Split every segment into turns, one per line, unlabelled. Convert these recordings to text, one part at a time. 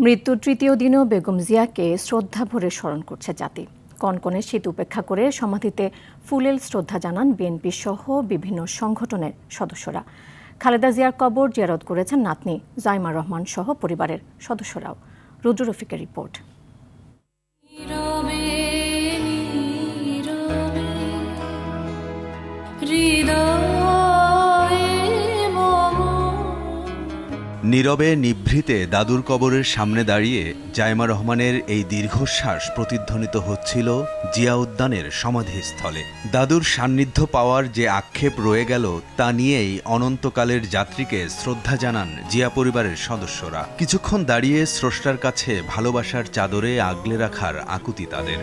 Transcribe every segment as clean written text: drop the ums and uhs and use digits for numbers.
মৃত্যুর তৃতীয় দিনেও বেগম জিয়াকে শ্রদ্ধা ভরে স্মরণ করছে জাতি। কনকনে শীত উপেক্ষা করে সমাধিতে ফুলেল শ্রদ্ধা জানান বিএনপি সহ বিভিন্ন সংগঠনের সদস্যরা। খালেদা জিয়ার কবর জিয়ারত করেছেন নাতনি জাইমা রহমান সহ পরিবারের সদস্যরাও। রুদ্র রফিকের রিপোর্ট।
নীরবে নিভৃতে দাদুর কবরের সামনে দাঁড়িয়ে জাইমা রহমানের এই দীর্ঘশ্বাস প্রতিধ্বনিত হচ্ছিল জিয়া উদ্যানের সমাধিস্থলে। দাদুর সান্নিধ্য পাওয়ার যে আক্ষেপ রয়ে গেল তা নিয়েই অনন্তকালের যাত্রীকে শ্রদ্ধা জানান জিয়া পরিবারের সদস্যরা। কিছুক্ষণ দাঁড়িয়ে স্রষ্টার কাছে ভালোবাসার চাদরে আগলে রাখার আকুতি তাদের।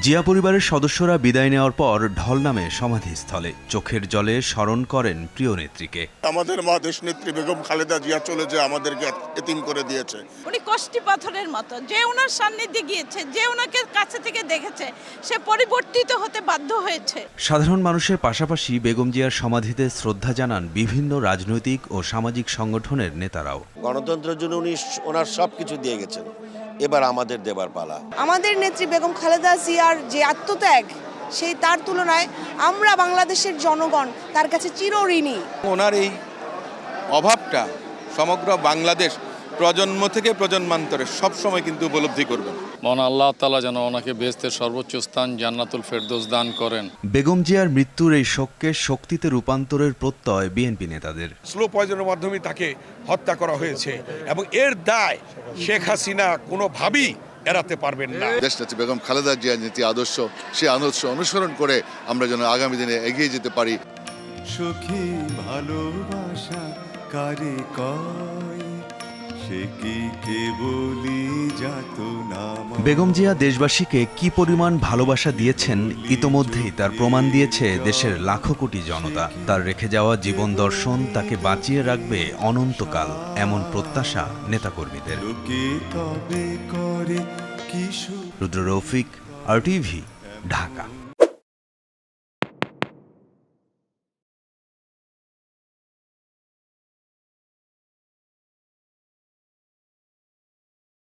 জিয়া পরিবারের সদস্যরা বিদায় নেওয়ার পর ঢল নামে সমাধিস্থলে। চোখের জলে স্মরণ করেন প্রিয় নেত্রীকে।
আমাদের মা দেশনেত্রী বেগম খালেদা জিয়া চলে যে আমাদেরকে এতিম করে দিয়েছে।
উনি কষ্টি পাথরের মতো, যে ওনার সান্নিধ্যে গিয়েছে, যে ওনাকে কাছে থেকে দেখেছে, সে পরিবর্তিত হতে বাধ্য হয়েছে।
সাধারণ মানুষের পাশাপাশি বেগম জিয়ার সমাধিতে শ্রদ্ধা জানান বিভিন্ন রাজনৈতিক ও সামাজিক সংগঠনের নেতারাও।
গণতন্ত্রের জন্য উনি ওনার সবকিছু দিয়ে গেছেন, এবার আমাদের দেবার পালা।
আমাদের নেত্রী বেগম খালেদা জিয়ার যে আত্মত্যাগ, সেই তার তুলনায় আমরা বাংলাদেশের জনগণ তার কাছে চিরঋণী।
ওনার এই অভাবটা সমগ্র বাংলাদেশ প্রজন্ম থেকে প্রজন্মান্তরে সবসময় কিন্তু উপলব্ধি করবেন।
মহান আল্লাহ তাআলা যেন ওনাকে বেহেশতের সর্বোচ্চ স্থান জান্নাতুল ফেরদৌস দান করেন।
বেগম জিয়ার মৃত্যুর এই শোককে শক্তিতে রূপান্তরের প্রত্যয় বিএনপি নেতাদের।
স্লো পয়জনের মাধ্যমে তাকে হত্যা করা হয়েছে এবং এর দায় শেখ হাসিনা কোনোভাবেই এড়াতে পারবেন না।
দেশনেত্রী বেগম খালেদা জিয়ার নীতি আদর্শ, সে আদর্শ অনুসরণ করে আমরা যেন আগামী দিনে এগিয়ে যেতে পারি।
সুখী ভালোবাসা কারে কয়, সে কি কেবলই যাতনা।
বেগম জিয়া দেশবাসীকে কি পরিমাণ ভালোবাসা দিয়েছেন ইতোমধ্যেই তার প্রমাণ দিয়েছে দেশের লাখো কোটি জনতা। তার রেখে যাওয়া জীবন দর্শন তাকে বাঁচিয়ে রাখবে অনন্তকাল, এমন প্রত্যাশা নেতাকর্মীদের।
তবে করে
রুদ্র রফিক, RTV, ঢাকা।